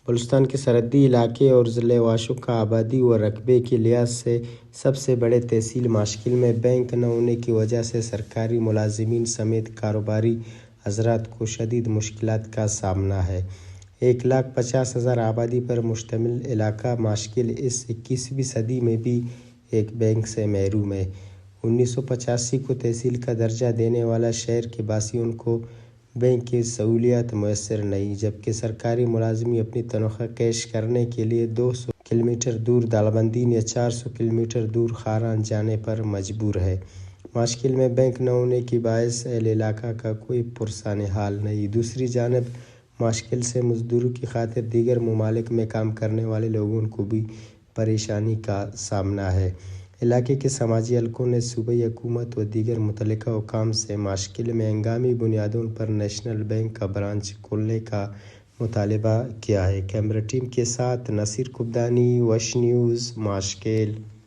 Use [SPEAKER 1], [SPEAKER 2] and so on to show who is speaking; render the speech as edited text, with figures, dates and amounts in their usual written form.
[SPEAKER 1] بلوچستان کے سرحدی علاقے اور ضلع واشوق کا آبادی و رقبے کے لحاظ سے سب سے بڑے تحصیل ماشکل میں بینک نہ ہونے کی وجہ سے سرکاری ملازمین سمیت کاروباری حضرات کو شدید مشکلات کا سامنا ہے۔ 1,50,000 آبادی پر مشتمل علاقہ ماشکل اس 21ویں صدی میں بھی ایک بینک سے محروم ہے۔ 1985 کو تحصیل کا درجہ دینے والا شہر کے باشندوں کو بینک کی سہولیات میسر نہیں، جبکہ سرکاری ملازمین اپنی تنخواہ کیش کرنے کے لیے 200 کلومیٹر دور دالبندین یا 400 کلومیٹر دور خاران جانے پر مجبور ہے۔ ماشکل میں بینک نہ ہونے کے باعث اہل علاقہ کا کوئی پرسان حال نہیں۔ دوسری جانب ماشکل سے مزدوری کی خاطر دیگر ممالک میں کام کرنے والے لوگوں کو بھی پریشانی کا سامنا ہے۔ علاقے کے سماجی حلقوں نے صوبائی حکومت و دیگر متعلقہ حکام سے ماشکل میں ہنگامی بنیادوں پر نیشنل بینک کا برانچ کھولنے کا مطالبہ کیا ہے۔ کیمرہ ٹیم کے ساتھ نصیر کبدانی، وش نیوز، ماشکل۔